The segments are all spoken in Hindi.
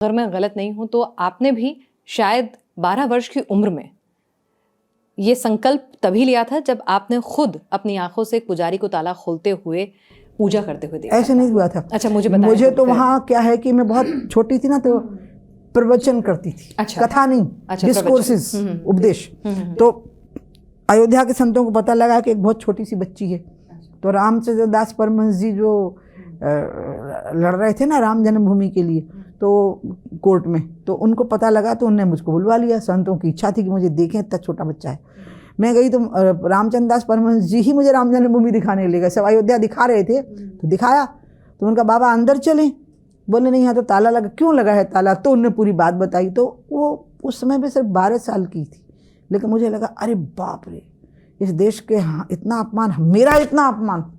अगर मैं गलत नहीं हूं तो आपने भी शायद 12 वर्ष की उम्र में ये संकल्प तभी लिया था जब आपने खुद अपनी आंखों से एक पुजारी को ताला खोलते हुए पूजा करते हुए देखा ऐसे था। नहीं हुआ था। अच्छा, मुझे बताएं। मुझे तो वहाँ क्या है कि मैं बहुत छोटी थी ना, तो प्रवचन करती थी। अच्छा। कथा नहीं, अच्छा, डिस्कोर्सेस, उपदेश। तो अयोध्या के संतों को पता लगा कि एक बहुत छोटी सी बच्ची है। तो रामचंद्र दास परमहंस जी जो लड़ रहे थे ना राम जन्मभूमि के लिए, तो कोर्ट में, तो उनको पता लगा तो उनने मुझको बुलवा लिया। संतों की इच्छा थी कि मुझे देखें, इतना छोटा बच्चा है। मैं गई तो रामचंद्र दास परमहंस जी ही मुझे राम जन्मभूमि दिखाने ले गए। सब अयोध्या दिखा रहे थे तो दिखाया, तो उनका बाबा अंदर चले, बोले नहीं यहाँ तो ताला लगा। क्यों लगा है ताला? तो उनने पूरी बात बताई। तो वो उस समय भी सिर्फ 12 साल की थी, लेकिन मुझे लगा अरे बाप रे, इस देश के इतना अपमान, मेरा इतना अपमान,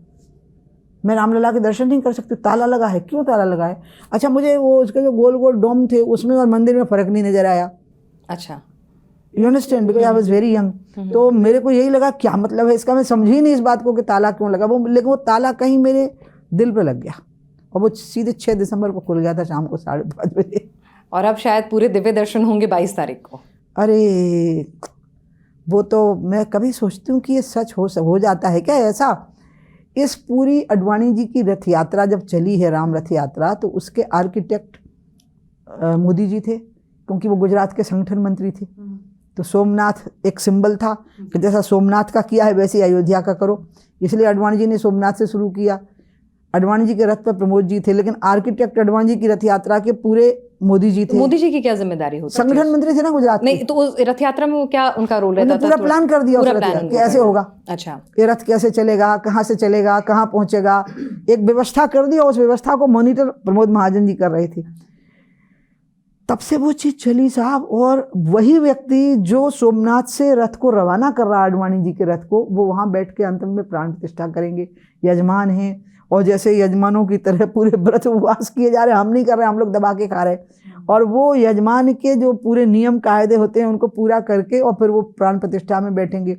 मैं रामलला के दर्शन नहीं कर सकती, ताला लगा है। क्यों ताला लगा है? अच्छा, मुझे वो उसके जो गोल गोल डोम थे उसमें और मंदिर में फ़र्क नहीं नज़र आया। अच्छा, you understand, because I was very young. तो मेरे को यही लगा क्या मतलब है इसका, मैं समझी नहीं इस बात को कि ताला क्यों लगा वो। लेकिन वो ताला कहीं मेरे दिल पे लग गया और वो सीधे 6 दिसंबर को खुल गया था शाम को 5:30 बजे। और अब शायद पूरे दिव्य दर्शन होंगे 22 तारीख को। अरे वो तो मैं कभी सोचती हूँ कि ये सच हो जाता है क्या ऐसा। इस पूरी अडवाणी जी की रथ यात्रा जब चली है, राम रथ यात्रा, तो उसके आर्किटेक्ट मोदी जी थे, क्योंकि वो गुजरात के संगठन मंत्री थे। तो सोमनाथ एक सिंबल था कि जैसा सोमनाथ का किया है वैसे ही अयोध्या का करो, इसलिए अडवाणी जी ने सोमनाथ से शुरू किया। अडवाणी जी के रथ पर प्रमोद जी थे, लेकिन आर्किटेक्ट अडवाणी जी की रथ यात्रा के पूरे मोदी जी थे। मोदी जी की क्या जिम्मेदारी होती है? संगठन मंत्री थे ना गुजरात नहीं, तो उस रथ यात्रा में वो क्या उनका रोल रहता था? पूरा प्लान कर दिया, पूरा उस रथ प्लान यात्रा कैसे होगा। अच्छा, ये रथ कैसे चलेगा, कहाँ से चलेगा, कहाँ पहुंचेगा, एक व्यवस्था कर दी और उस व्यवस्था को मॉनिटर प्रमोद महाजन जी कर रहे थे। तब से वो चीज चली साहब। और वही व्यक्ति जो सोमनाथ से रथ को रवाना कर रहा है, अडवाणी जी के रथ को, वो वहां बैठ के अंत में प्राण प्रतिष्ठा करेंगे। यजमान हैं, और जैसे यजमानों की तरह पूरे व्रत उपवास किए जा रहे हैं। हम नहीं कर रहे, हम लोग दबा के खा रहे हैं। और वो यजमान के जो पूरे नियम कायदे होते हैं उनको पूरा करके और फिर वो प्राण प्रतिष्ठा में बैठेंगे।